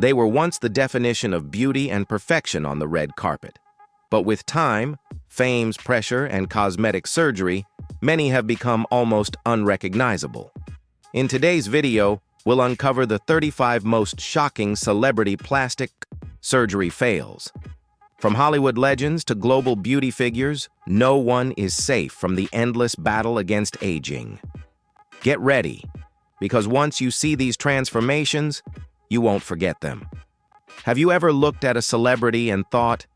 They were once the definition of beauty and perfection on the red carpet. But with time, fame's pressure, and cosmetic surgery, many have become almost unrecognizable. In today's video, we'll uncover the 35 most shocking celebrity plastic surgery fails. From Hollywood legends to global beauty figures, no one is safe from the endless battle against aging. Get ready, because once you see these transformations, you won't forget them. Have you ever looked at a celebrity and thought,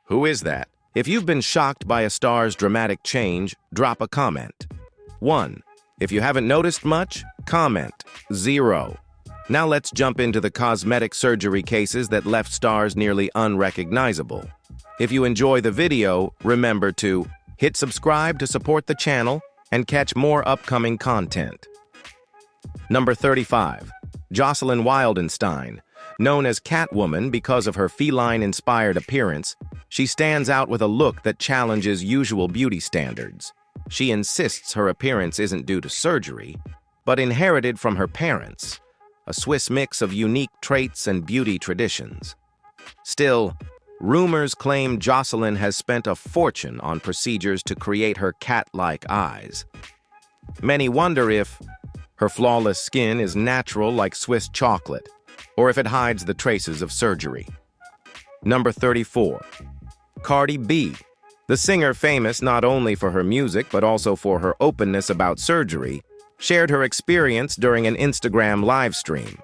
"Who is that?" If you've been shocked by a star's dramatic change, drop a comment. 1. If you haven't noticed much, comment 0. Now let's jump into the cosmetic surgery cases that left stars nearly unrecognizable. If you enjoy the video, remember to hit subscribe to support the channel and catch more upcoming content. Number 35. Jocelyn Wildenstein. Known as Catwoman because of her feline-inspired appearance, she stands out with a look that challenges usual beauty standards. She insists her appearance isn't due to surgery, but inherited from her parents, a Swiss mix of unique traits and beauty traditions. Still, rumors claim Jocelyn has spent a fortune on procedures to create her cat-like eyes. Many wonder if her flawless skin is natural like Swiss chocolate, or if it hides the traces of surgery. Number 34. Cardi B. The singer, famous not only for her music but also for her openness about surgery, shared her experience during an Instagram live stream.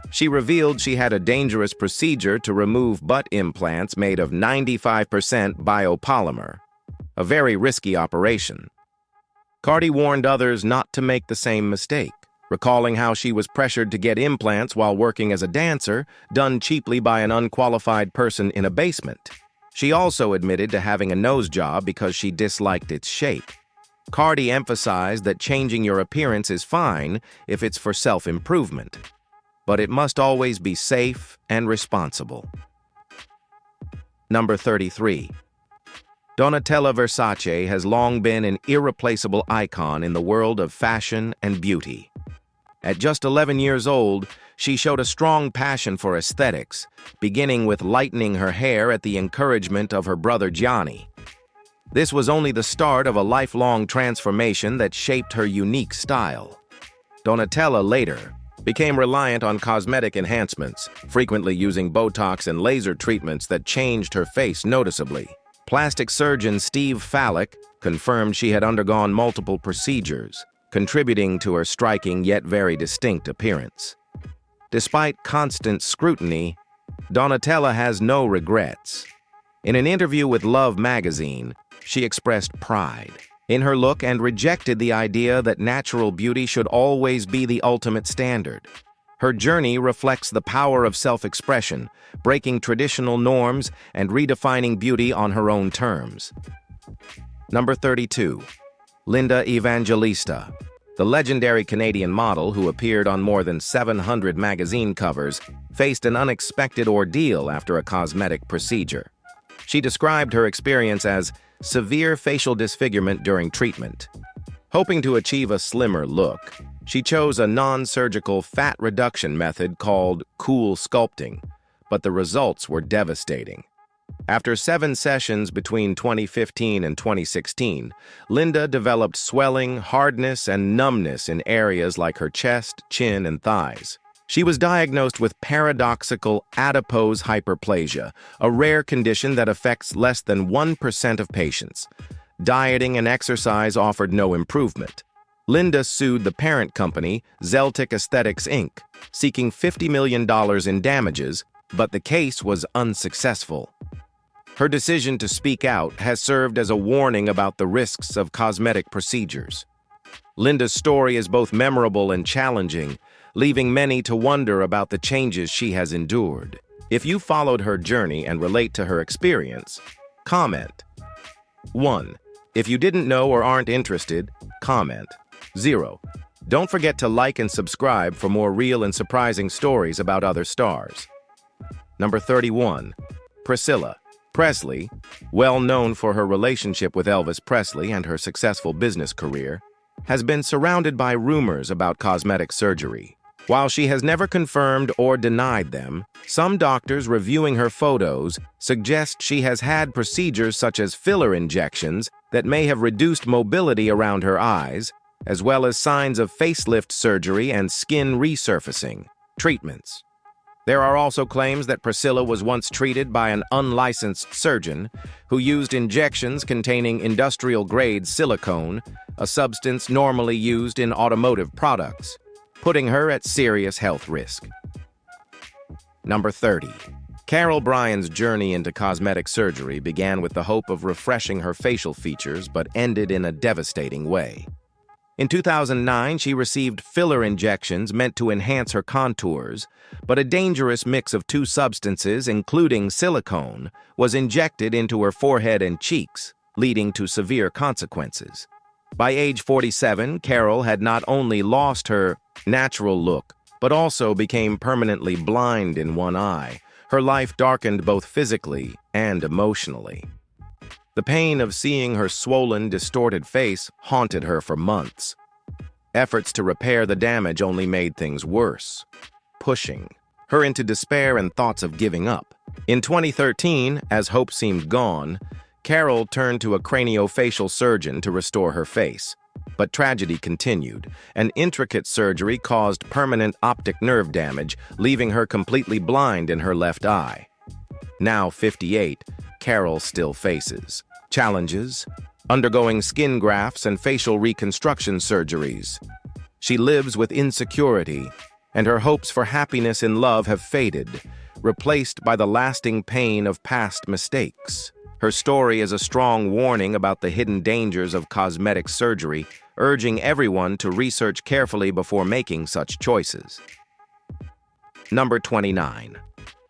She revealed she had a dangerous procedure to remove butt implants made of 95% biopolymer, a very risky operation. Cardi warned others not to make the same mistake, recalling how she was pressured to get implants while working as a dancer, done cheaply by an unqualified person in a basement. She also admitted to having a nose job because she disliked its shape. Cardi emphasized that changing your appearance is fine if it's for self-improvement, but it must always be safe and responsible. Number 33. Donatella Versace has long been an irreplaceable icon in the world of fashion and beauty. At just 11 years old, she showed a strong passion for aesthetics, beginning with lightening her hair at the encouragement of her brother Gianni. This was only the start of a lifelong transformation that shaped her unique style. Donatella later became reliant on cosmetic enhancements, frequently using Botox and laser treatments that changed her face noticeably. Plastic surgeon Steve Fallick confirmed she had undergone multiple procedures, contributing to her striking yet very distinct appearance. Despite constant scrutiny, Donatella has no regrets. In an interview with Love magazine, she expressed pride in her look and rejected the idea that natural beauty should always be the ultimate standard. Her journey reflects the power of self-expression, breaking traditional norms and redefining beauty on her own terms. Number 32. Linda Evangelista. The legendary Canadian model who appeared on more than 700 magazine covers faced an unexpected ordeal after a cosmetic procedure. She described her experience as severe facial disfigurement during treatment. Hoping to achieve a slimmer look, she chose a non-surgical fat reduction method called cool sculpting, but the results were devastating. After 7 sessions between 2015 and 2016, Linda developed swelling, hardness, and numbness in areas like her chest, chin, and thighs. She was diagnosed with paradoxical adipose hyperplasia, a rare condition that affects less than 1% of patients. Dieting and exercise offered no improvement. Linda sued the parent company, Zeltic Aesthetics Inc., seeking $50 million in damages, but the case was unsuccessful. Her decision to speak out has served as a warning about the risks of cosmetic procedures. Linda's story is both memorable and challenging, leaving many to wonder about the changes she has endured. If you followed her journey and relate to her experience, comment. 1. If you didn't know or aren't interested, comment. 0. Don't forget to like and subscribe for more real and surprising stories about other stars. Number 31. Priscilla Presley, well known for her relationship with Elvis Presley and her successful business career, has been surrounded by rumors about cosmetic surgery. While she has never confirmed or denied them, some doctors reviewing her photos suggest she has had procedures such as filler injections that may have reduced mobility around her eyes, as well as signs of facelift surgery and skin resurfacing treatments. There are also claims that Priscilla was once treated by an unlicensed surgeon who used injections containing industrial-grade silicone, a substance normally used in automotive products, putting her at serious health risk. Number 30. Carol Bryan's journey into cosmetic surgery began with the hope of refreshing her facial features but ended in a devastating way. In 2009, she received filler injections meant to enhance her contours, but a dangerous mix of two substances, including silicone, was injected into her forehead and cheeks, leading to severe consequences. By age 47, Carol had not only lost her natural look, but also became permanently blind in one eye. Her life darkened both physically and emotionally. The pain of seeing her swollen, distorted face haunted her for months. Efforts to repair the damage only made things worse, pushing her into despair and thoughts of giving up. In 2013, as hope seemed gone, Carol turned to a craniofacial surgeon to restore her face. But tragedy continued. An intricate surgery caused permanent optic nerve damage, leaving her completely blind in her left eye. Now 58, Carol still faces challenges, undergoing skin grafts and facial reconstruction surgeries. She lives with insecurity, and her hopes for happiness in love have faded, replaced by the lasting pain of past mistakes. Her story is a strong warning about the hidden dangers of cosmetic surgery, urging everyone to research carefully before making such choices. Number 29.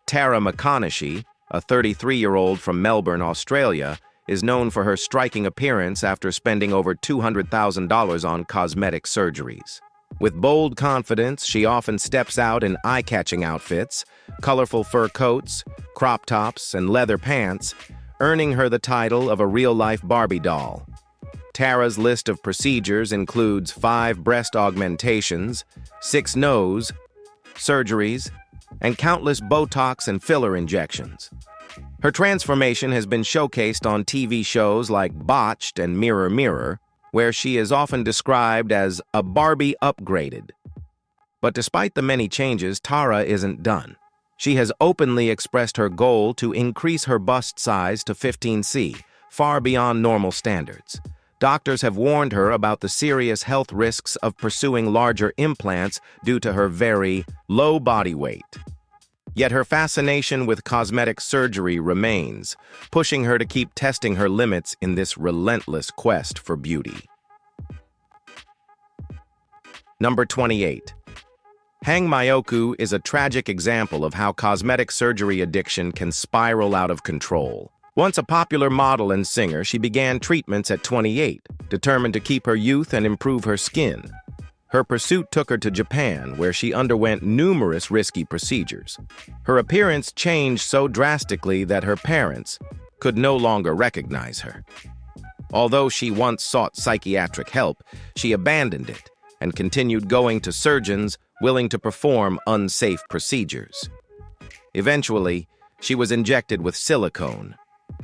Tara McConaughey, a 33-year-old from Melbourne, Australia, is known for her striking appearance after spending over $200,000 on cosmetic surgeries. With bold confidence, she often steps out in eye-catching outfits, colorful fur coats, crop tops, and leather pants, earning her the title of a real-life Barbie doll. Tara's list of procedures includes 5 breast augmentations, 6 nose surgeries, and countless Botox and filler injections. Her transformation has been showcased on TV shows like Botched and Mirror Mirror, where she is often described as a Barbie upgraded. But despite the many changes, Tara isn't done. She has openly expressed her goal to increase her bust size to 15C, far beyond normal standards. Doctors have warned her about the serious health risks of pursuing larger implants due to her very low body weight. Yet her fascination with cosmetic surgery remains, pushing her to keep testing her limits in this relentless quest for beauty. Number 28. Hang Myoku is a tragic example of how cosmetic surgery addiction can spiral out of control. Once a popular model and singer, she began treatments at 28, determined to keep her youth and improve her skin. Her pursuit took her to Japan, where she underwent numerous risky procedures. Her appearance changed so drastically that her parents could no longer recognize her. Although she once sought psychiatric help, she abandoned it and continued going to surgeons willing to perform unsafe procedures. Eventually, she was injected with silicone,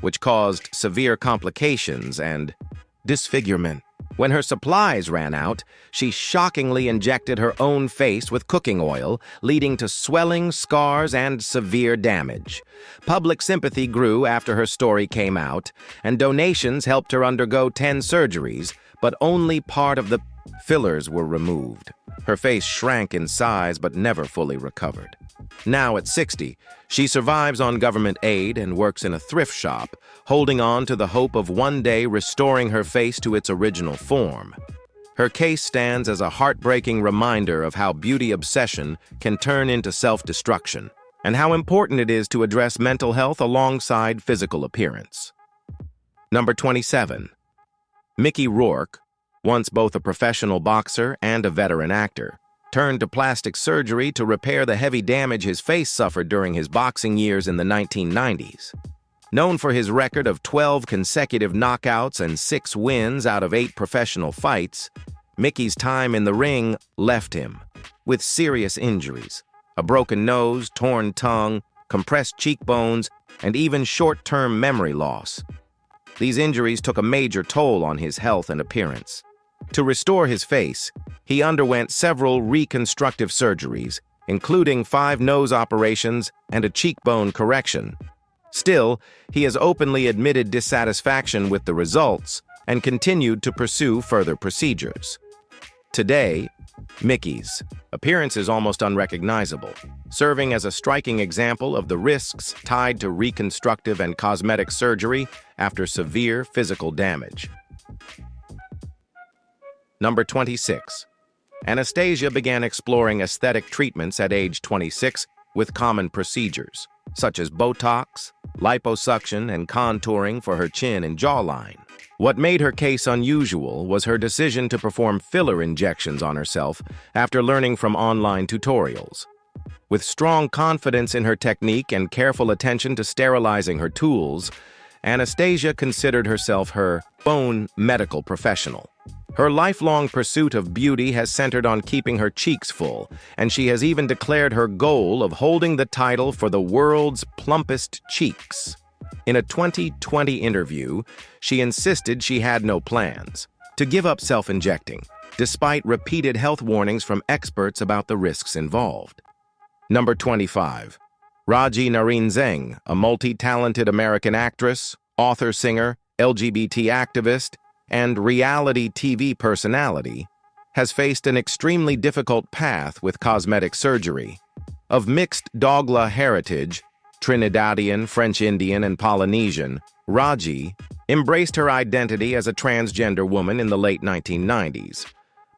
which caused severe complications and disfigurement. When her supplies ran out, she shockingly injected her own face with cooking oil, leading to swelling, scars, and severe damage. Public sympathy grew after her story came out, and donations helped her undergo 10 surgeries, but only part of the fillers were removed. Her face shrank in size but never fully recovered. Now at 60, she survives on government aid and works in a thrift shop, holding on to the hope of one day restoring her face to its original form. Her case stands as a heartbreaking reminder of how beauty obsession can turn into self-destruction, and how important it is to address mental health alongside physical appearance. Number 27. Mickey Rourke, once both a professional boxer and a veteran actor, turned to plastic surgery to repair the heavy damage his face suffered during his boxing years in the 1990s. Known for his record of 12 consecutive knockouts and 6 wins out of 8 professional fights, Mickey's time in the ring left him with serious injuries: a broken nose, torn tongue, compressed cheekbones, and even short-term memory loss. These injuries took a major toll on his health and appearance. To restore his face, he underwent several reconstructive surgeries, including 5 nose operations and a cheekbone correction. Still, he has openly admitted dissatisfaction with the results and continued to pursue further procedures. Today, Mickey's appearance is almost unrecognizable, serving as a striking example of the risks tied to reconstructive and cosmetic surgery after severe physical damage. Number 26. Anastasia began exploring aesthetic treatments at age 26 with common procedures, such as Botox, liposuction, and contouring for her chin and jawline. What made her case unusual was her decision to perform filler injections on herself after learning from online tutorials. With strong confidence in her technique and careful attention to sterilizing her tools, Anastasia considered herself her own medical professional. Her lifelong pursuit of beauty has centered on keeping her cheeks full, and she has even declared her goal of holding the title for the world's plumpest cheeks. In a 2020 interview, she insisted she had no plans to give up self-injecting, despite repeated health warnings from experts about the risks involved. Number 25. Raji Nareenzeng, a multi-talented American actress, author-singer, LGBT activist, and reality TV personality, has faced an extremely difficult path with cosmetic surgery. Of mixed Dogla heritage, Trinidadian, French Indian, and Polynesian, Raji embraced her identity as a transgender woman in the late 1990s.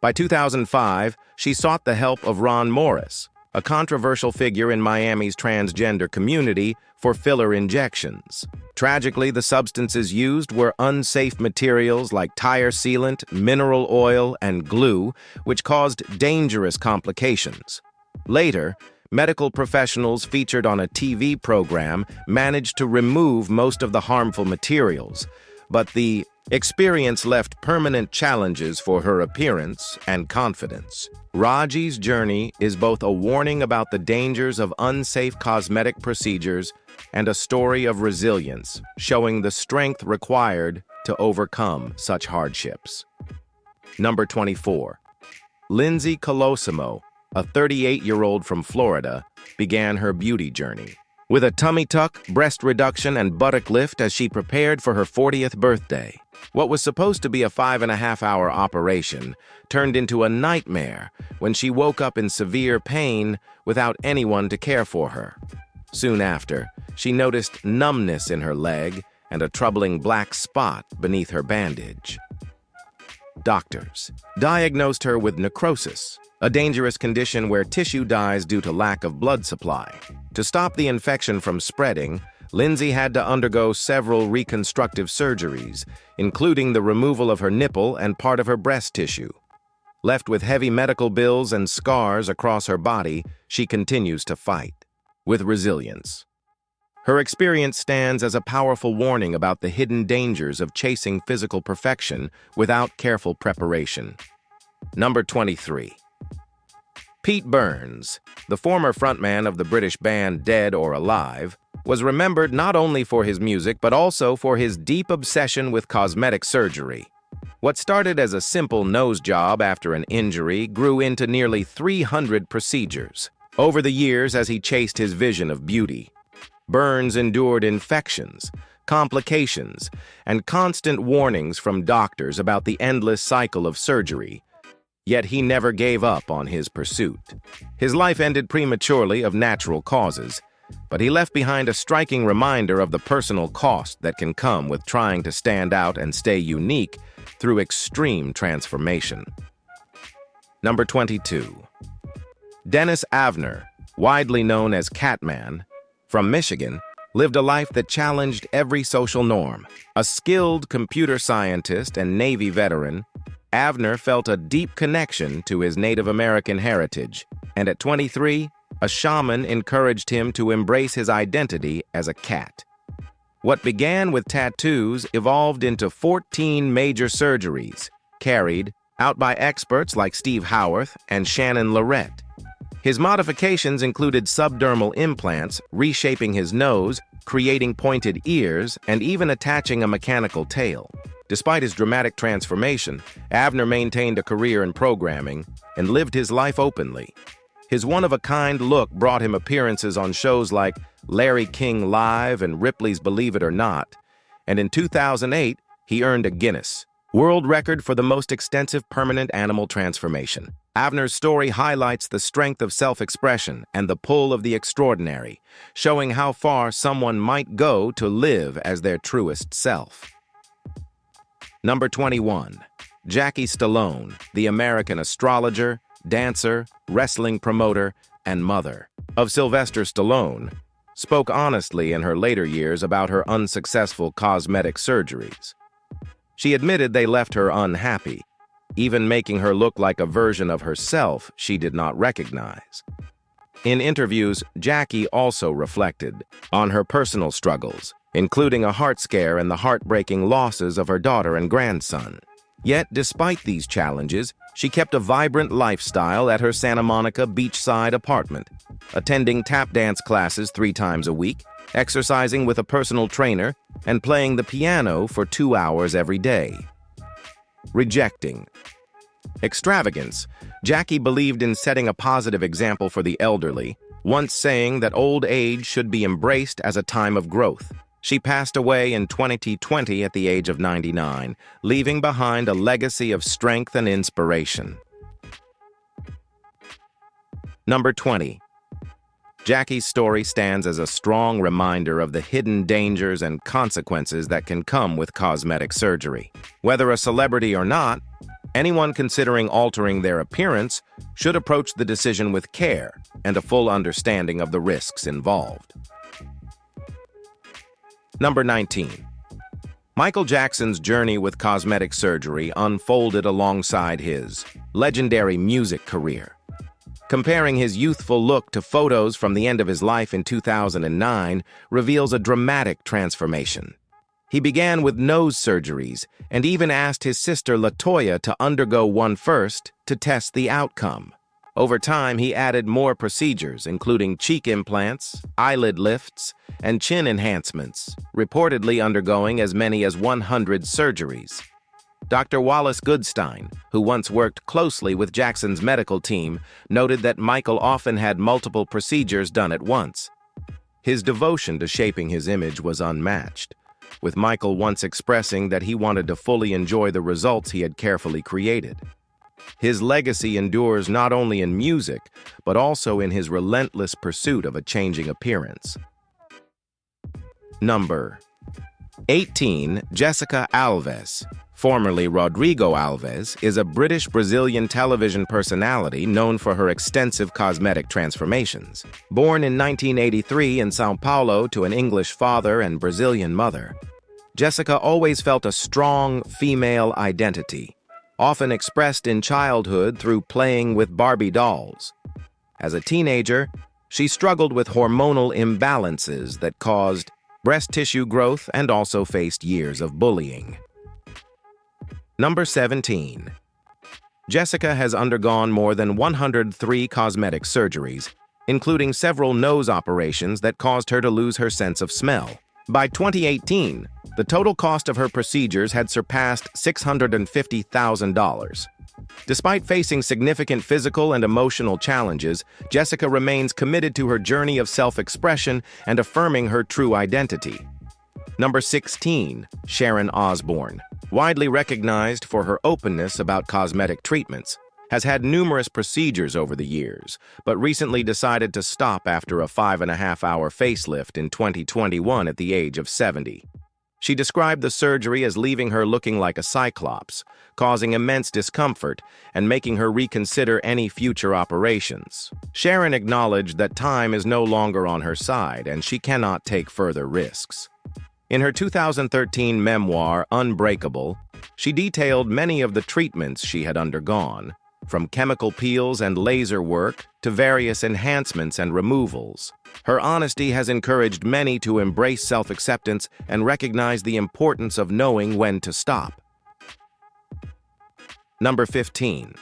By 2005, she sought the help of Ron Morris, a controversial figure in Miami's transgender community, for filler injections. Tragically, the substances used were unsafe materials like tire sealant, mineral oil, and glue, which caused dangerous complications. Later, medical professionals featured on a TV program managed to remove most of the harmful materials, but the experience left permanent challenges for her appearance and confidence. Raji's journey is both a warning about the dangers of unsafe cosmetic procedures and a story of resilience, showing the strength required to overcome such hardships. Number 24. Lindsay Colosimo, a 38-year-old from Florida, began her beauty journey with a tummy tuck, breast reduction, and buttock lift as she prepared for her 40th birthday. What was supposed to be a 5.5-hour operation turned into a nightmare when she woke up in severe pain without anyone to care for her. Soon after, she noticed numbness in her leg and a troubling black spot beneath her bandage. Doctors diagnosed her with necrosis, a dangerous condition where tissue dies due to lack of blood supply. To stop the infection from spreading, Lindsay had to undergo several reconstructive surgeries, including the removal of her nipple and part of her breast tissue. Left with heavy medical bills and scars across her body, she continues to fight with resilience. Her experience stands as a powerful warning about the hidden dangers of chasing physical perfection without careful preparation. Number 23. Pete Burns, the former frontman of the British band Dead or Alive, was remembered not only for his music but also for his deep obsession with cosmetic surgery. What started as a simple nose job after an injury grew into nearly 300 procedures. Over the years, as he chased his vision of beauty, Burns endured infections, complications, and constant warnings from doctors about the endless cycle of surgery. Yet he never gave up on his pursuit. His life ended prematurely of natural causes, but he left behind a striking reminder of the personal cost that can come with trying to stand out and stay unique through extreme transformation. Number 22. Dennis Avner, widely known as Catman, from Michigan, lived a life that challenged every social norm. A skilled computer scientist and Navy veteran, Avner felt a deep connection to his Native American heritage, and at 23, a shaman encouraged him to embrace his identity as a cat. What began with tattoos evolved into 14 major surgeries, carried out by experts like Steve Howarth and Shannon Lorette. His modifications included subdermal implants, reshaping his nose, creating pointed ears, and even attaching a mechanical tail. Despite his dramatic transformation, Avner maintained a career in programming and lived his life openly. His one-of-a-kind look brought him appearances on shows like Larry King Live and Ripley's Believe It or Not, and in 2008, he earned a Guinness World Record for the most extensive permanent animal transformation. Avner's story highlights the strength of self-expression and the pull of the extraordinary, showing how far someone might go to live as their truest self. Number 21. Jackie Stallone, the American astrologer, dancer, wrestling promoter, and mother of Sylvester Stallone, spoke honestly in her later years about her unsuccessful cosmetic surgeries. She admitted they left her unhappy, even making her look like a version of herself she did not recognize. In interviews, Jackie also reflected on her personal struggles, including a heart scare and the heartbreaking losses of her daughter and grandson. Yet, despite these challenges, she kept a vibrant lifestyle at her Santa Monica beachside apartment, attending tap dance classes 3 times a week, exercising with a personal trainer, and playing the piano for 2 hours every day. Rejecting extravagance. Jackie believed in setting a positive example for the elderly, once saying that old age should be embraced as a time of growth. She passed away in 2020 at the age of 99, leaving behind a legacy of strength and inspiration. Number 20. Jackie's story stands as a strong reminder of the hidden dangers and consequences that can come with cosmetic surgery. Whether a celebrity or not, anyone considering altering their appearance should approach the decision with care and a full understanding of the risks involved. Number 19. Michael Jackson's journey with cosmetic surgery unfolded alongside his legendary music career. Comparing his youthful look to photos from the end of his life in 2009 reveals a dramatic transformation. He began with nose surgeries and even asked his sister LaToya to undergo one first to test the outcome. Over time, he added more procedures, including cheek implants, eyelid lifts, and chin enhancements, reportedly undergoing as many as 100 surgeries. Dr. Wallace Goodstein, who once worked closely with Jackson's medical team, noted that Michael often had multiple procedures done at once. His devotion to shaping his image was unmatched, with Michael once expressing that he wanted to fully enjoy the results he had carefully created. His legacy endures not only in music, but also in his relentless pursuit of a changing appearance. Number 18. Jessica Alves, formerly Rodrigo Alves, is a British-Brazilian television personality known for her extensive cosmetic transformations. Born in 1983 in São Paulo to an English father and Brazilian mother, Jessica always felt a strong female identity, often expressed in childhood through playing with Barbie dolls. As a teenager, she struggled with hormonal imbalances that caused breast tissue growth and also faced years of bullying. Number 17. Jessica has undergone more than 103 cosmetic surgeries, including several nose operations that caused her to lose her sense of smell. By 2018, the total cost of her procedures had surpassed $650,000. Despite facing significant physical and emotional challenges, Jessica remains committed to her journey of self-expression and affirming her true identity. Number 16. Sharon Osbourne, widely recognized for her openness about cosmetic treatments, has had numerous procedures over the years, but recently decided to stop after a 5.5-hour facelift in 2021 at the age of 70. She described the surgery as leaving her looking like a cyclops, causing immense discomfort and making her reconsider any future operations. Sharon acknowledged that time is no longer on her side and she cannot take further risks. In her 2013 memoir, Unbreakable, she detailed many of the treatments she had undergone, from chemical peels and laser work to various enhancements and removals. Her honesty has encouraged many to embrace self-acceptance and recognize the importance of knowing when to stop. Number 15.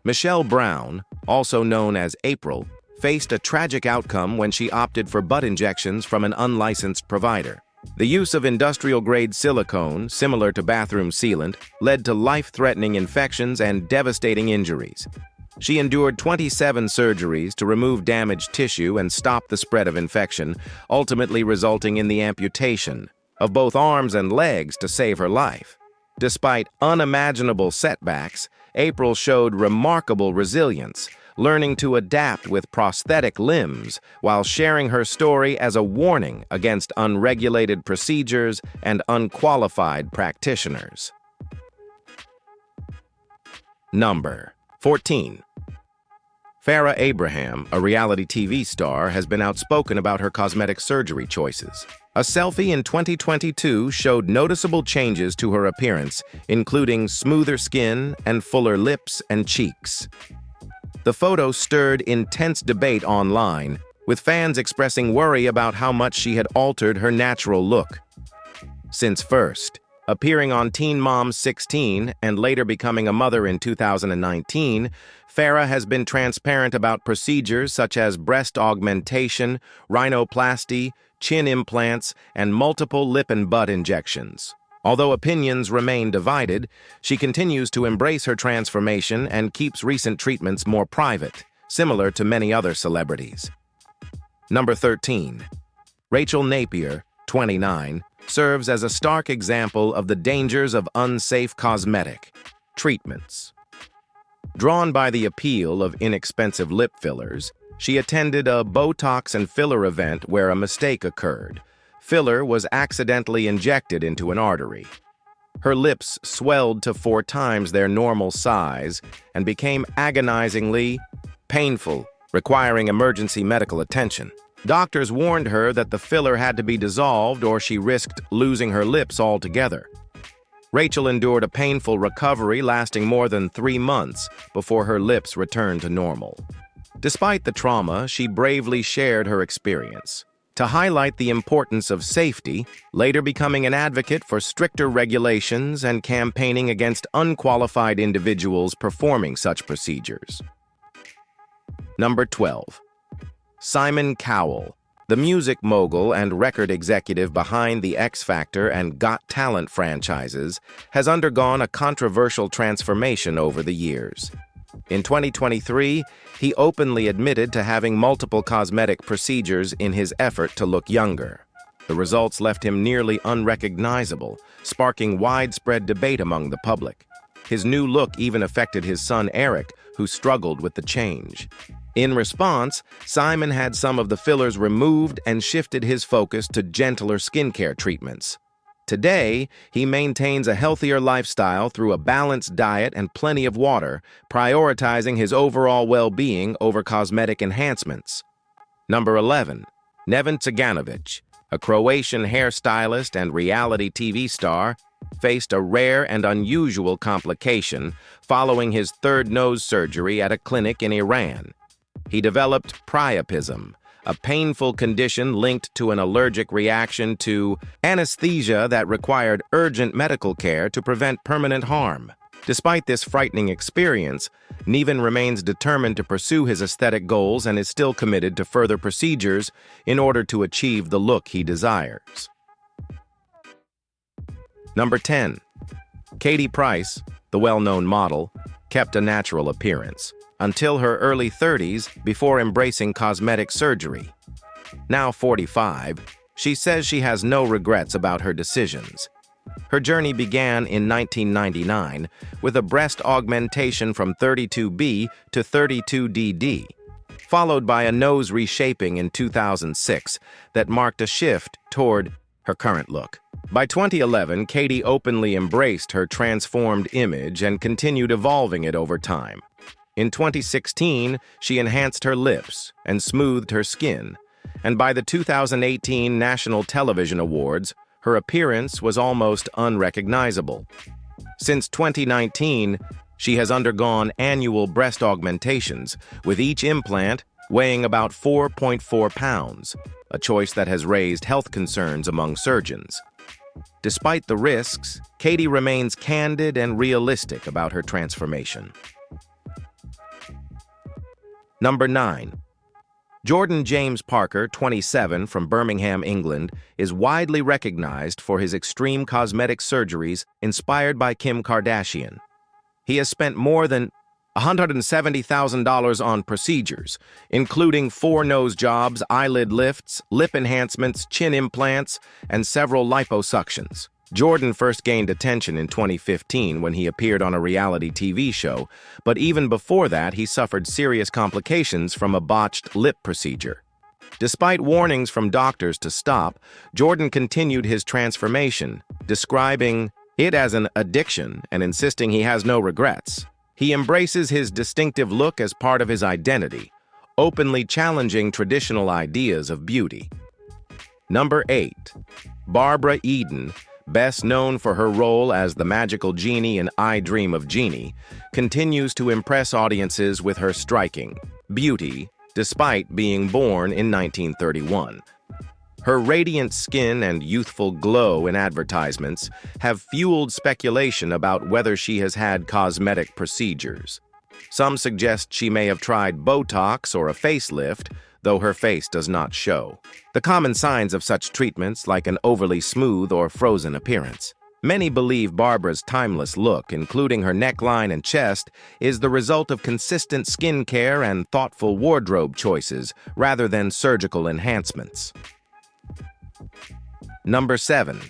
Michelle Brown, also known as April, faced a tragic outcome when she opted for butt injections from an unlicensed provider. The use of industrial-grade silicone, similar to bathroom sealant, led to life-threatening infections and devastating injuries. She endured 27 surgeries to remove damaged tissue and stop the spread of infection, ultimately resulting in the amputation of both arms and legs to save her life. Despite unimaginable setbacks, April showed remarkable resilience, learning to adapt with prosthetic limbs while sharing her story as a warning against unregulated procedures and unqualified practitioners. Number 14. Farrah Abraham, a reality TV star, has been outspoken about her cosmetic surgery choices. A selfie in 2022 showed noticeable changes to her appearance, including smoother skin and fuller lips and cheeks. The photo stirred intense debate online, with fans expressing worry about how much she had altered her natural look. Since first appearing on Teen Mom 16 and later becoming a mother in 2019, Farrah has been transparent about procedures such as breast augmentation, rhinoplasty, chin implants, and multiple lip and butt injections. Although opinions remain divided, she continues to embrace her transformation and keeps recent treatments more private, similar to many other celebrities. Number 13. Rachel Napier, 29, serves as a stark example of the dangers of unsafe cosmetic treatments. Drawn by the appeal of inexpensive lip fillers, she attended a Botox and filler event where a mistake occurred. Filler was accidentally injected into an artery. Her lips swelled to 4 times their normal size and became agonizingly painful, requiring emergency medical attention. Doctors warned her that the filler had to be dissolved or she risked losing her lips altogether. Rachel endured a painful recovery lasting more than 3 months before her lips returned to normal. Despite the trauma, she bravely shared her experience to highlight the importance of safety, later becoming an advocate for stricter regulations and campaigning against unqualified individuals performing such procedures. Number 12. Simon Cowell, the music mogul and record executive behind the X Factor and Got Talent franchises, has undergone a controversial transformation over the years. In 2023, he openly admitted to having multiple cosmetic procedures in his effort to look younger. The results left him nearly unrecognizable, sparking widespread debate among the public. His new look even affected his son Eric, who struggled with the change. In response, Simon had some of the fillers removed and shifted his focus to gentler skincare treatments. Today, he maintains a healthier lifestyle through a balanced diet and plenty of water, prioritizing his overall well-being over cosmetic enhancements. Number 11. Neven Ciganovic, a Croatian hairstylist and reality TV star, faced a rare and unusual complication following his third nose surgery at a clinic in Iran. He developed priapism, a painful condition linked to an allergic reaction to anesthesia that required urgent medical care to prevent permanent harm. Despite this frightening experience, Neven remains determined to pursue his aesthetic goals and is still committed to further procedures in order to achieve the look he desires. Number 10. Katie Price, the well-known model, kept a natural appearance until her early 30s before embracing cosmetic surgery. Now 45, she says she has no regrets about her decisions. Her journey began in 1999 with a breast augmentation from 32B to 32DD, followed by a nose reshaping in 2006 that marked a shift toward her current look. By 2011, Katie openly embraced her transformed image and continued evolving it over time. In 2016, she enhanced her lips and smoothed her skin, and by the 2018 National Television Awards, her appearance was almost unrecognizable. Since 2019, she has undergone annual breast augmentations, with each implant weighing about 4.4 pounds, a choice that has raised health concerns among surgeons. Despite the risks, Katie remains candid and realistic about her transformation. Number 9. Jordan James Parker, 27, from Birmingham, England, is widely recognized for his extreme cosmetic surgeries inspired by Kim Kardashian. He has spent more than $170,000 on procedures, including 4 nose jobs, eyelid lifts, lip enhancements, chin implants, and several liposuctions. Jordan first gained attention in 2015 when he appeared on a reality TV show, but even before that, he suffered serious complications from a botched lip procedure. Despite warnings from doctors to stop, Jordan continued his transformation, describing it as an addiction and insisting he has no regrets. He embraces his distinctive look as part of his identity, openly challenging traditional ideas of beauty. Number 8. Barbara Eden, best known for her role as the magical genie in I Dream of Jeannie, continues to impress audiences with her striking beauty despite being born in 1931. Her radiant skin and youthful glow in advertisements have fueled speculation about whether she has had cosmetic procedures. Some suggest she may have tried Botox or a facelift, though her face does not show the common signs of such treatments, like an overly smooth or frozen appearance. Many believe Barbara's timeless look, including her neckline and chest, is the result of consistent skin care and thoughtful wardrobe choices rather than surgical enhancements. Number 7.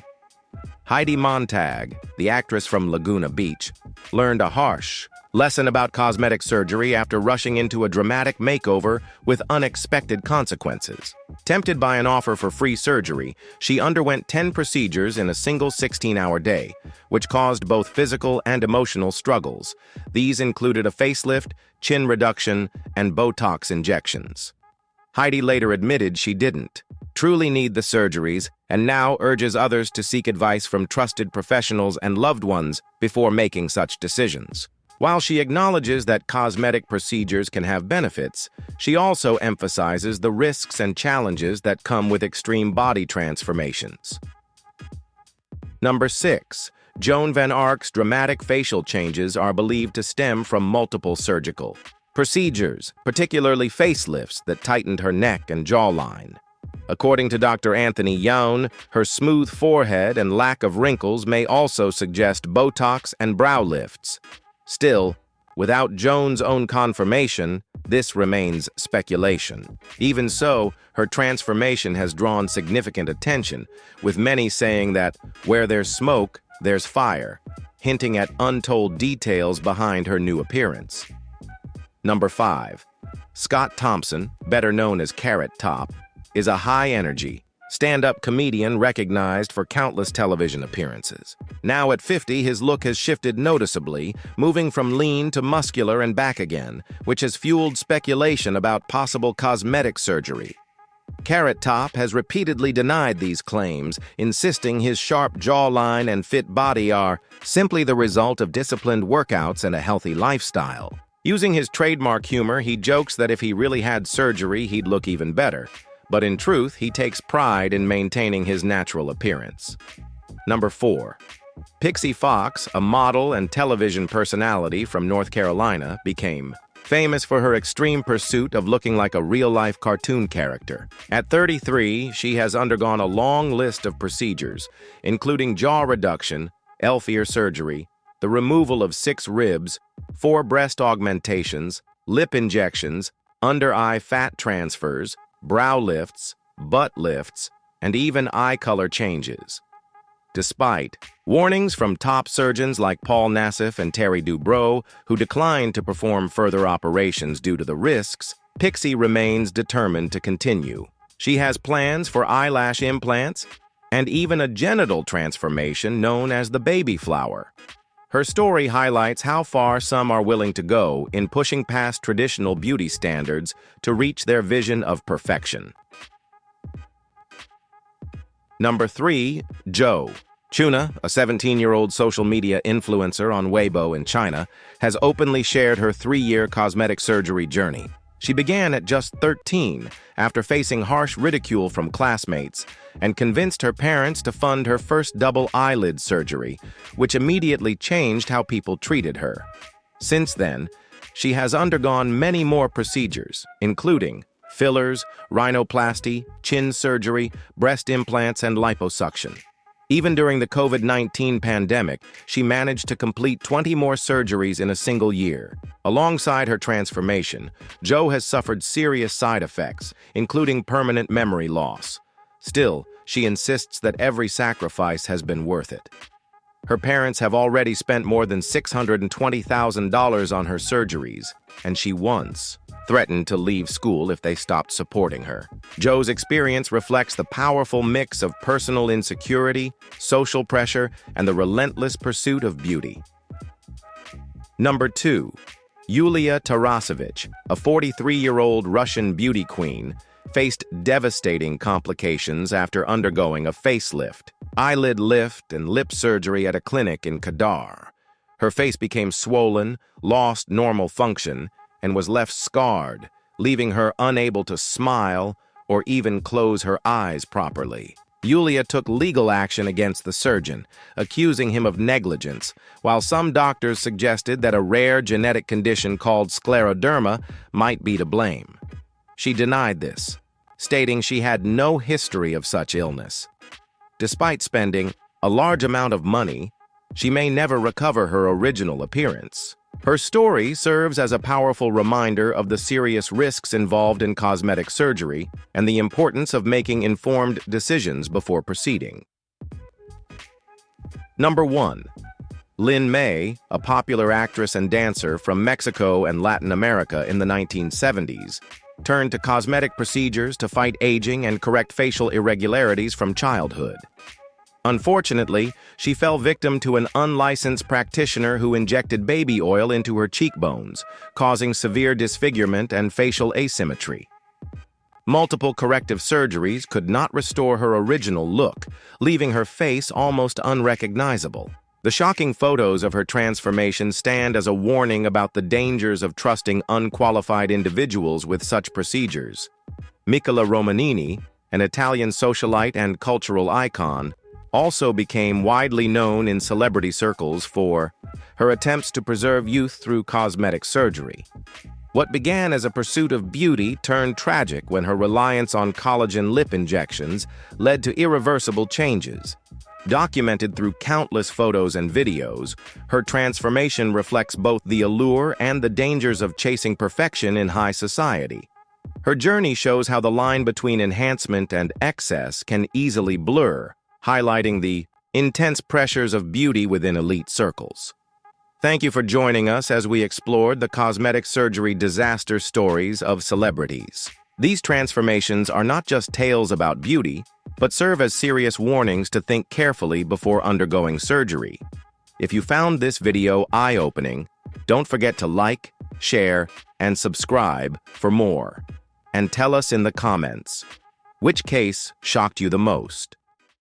Heidi Montag, the actress from Laguna Beach, learned a harsh lesson about cosmetic surgery after rushing into a dramatic makeover with unexpected consequences. Tempted by an offer for free surgery, she underwent 10 procedures in a single 16-hour day, which caused both physical and emotional struggles. These included a facelift, chin reduction, and Botox injections. Heidi later admitted she didn't truly need the surgeries and now urges others to seek advice from trusted professionals and loved ones before making such decisions. While she acknowledges that cosmetic procedures can have benefits, she also emphasizes the risks and challenges that come with extreme body transformations. Number 6. Joan Van Arc's dramatic facial changes are believed to stem from multiple surgical procedures, particularly facelifts that tightened her neck and jawline. According to Dr. Anthony Youn, her smooth forehead and lack of wrinkles may also suggest Botox and brow lifts. Still, without Joan's own confirmation, this remains speculation. Even so, her transformation has drawn significant attention, with many saying that where there's smoke, there's fire, hinting at untold details behind her new appearance. Number 5. Scott Thompson, better known as Carrot Top, is a high-energy, stand-up comedian recognized for countless television appearances. Now at 50, his look has shifted noticeably, moving from lean to muscular and back again, which has fueled speculation about possible cosmetic surgery. Carrot Top has repeatedly denied these claims, insisting his sharp jawline and fit body are simply the result of disciplined workouts and a healthy lifestyle. Using his trademark humor, he jokes that if he really had surgery, he'd look even better. But in truth, he takes pride in maintaining his natural appearance. Number 4. Pixie Fox, a model and television personality from North Carolina, became famous for her extreme pursuit of looking like a real-life cartoon character. At 33, she has undergone a long list of procedures, including jaw reduction, L-ear surgery, the removal of 6 ribs, 4 breast augmentations, lip injections, under-eye fat transfers, brow lifts, butt lifts, and even eye color changes. Despite warnings from top surgeons like Paul Nassif and Terry Dubrow, who declined to perform further operations due to the risks, Pixie remains determined to continue. She has plans for eyelash implants and even a genital transformation known as the baby flower. Her story highlights how far some are willing to go in pushing past traditional beauty standards to reach their vision of perfection. Number 3. Zhou Chuna, a 17-year-old social media influencer on Weibo in China, has openly shared her 3-year cosmetic surgery journey. She began at just 13 after facing harsh ridicule from classmates and convinced her parents to fund her first double eyelid surgery, which immediately changed how people treated her. Since then, she has undergone many more procedures, including fillers, rhinoplasty, chin surgery, breast implants, and liposuction. Even during the COVID-19 pandemic, she managed to complete 20 more surgeries in a single year. Alongside her transformation, Jo has suffered serious side effects, including permanent memory loss. Still, she insists that every sacrifice has been worth it. Her parents have already spent more than $620,000 on her surgeries, and she once threatened to leave school if they stopped supporting her. Jo's experience reflects the powerful mix of personal insecurity, social pressure, and the relentless pursuit of beauty. Number 2. Yulia Tarasevich, a 43-year-old Russian beauty queen, faced devastating complications after undergoing a facelift, eyelid lift, and lip surgery at a clinic in Khadar. Her face became swollen, lost normal function, and was left scarred, leaving her unable to smile or even close her eyes properly. Yulia took legal action against the surgeon, accusing him of negligence, while some doctors suggested that a rare genetic condition called scleroderma might be to blame. She denied this, stating she had no history of such illness. Despite spending a large amount of money, she may never recover her original appearance. Her story serves as a powerful reminder of the serious risks involved in cosmetic surgery and the importance of making informed decisions before proceeding. Number 1. Lin May, a popular actress and dancer from Mexico and Latin America in the 1970s, turned to cosmetic procedures to fight aging and correct facial irregularities from childhood. Unfortunately, she fell victim to an unlicensed practitioner who injected baby oil into her cheekbones, causing severe disfigurement and facial asymmetry. Multiple corrective surgeries could not restore her original look, leaving her face almost unrecognizable. The shocking photos of her transformation stand as a warning about the dangers of trusting unqualified individuals with such procedures. Nicola Romanini, an Italian socialite and cultural icon, also became widely known in celebrity circles for her attempts to preserve youth through cosmetic surgery. What began as a pursuit of beauty turned tragic when her reliance on collagen lip injections led to irreversible changes. Documented through countless photos and videos, her transformation reflects both the allure and the dangers of chasing perfection in high society. Her journey shows how the line between enhancement and excess can easily blur, highlighting the intense pressures of beauty within elite circles. Thank you for joining us as we explored the cosmetic surgery disaster stories of celebrities. These transformations are not just tales about beauty, but serve as serious warnings to think carefully before undergoing surgery. If you found this video eye-opening, don't forget to like, share, and subscribe for more. And tell us in the comments, which case shocked you the most?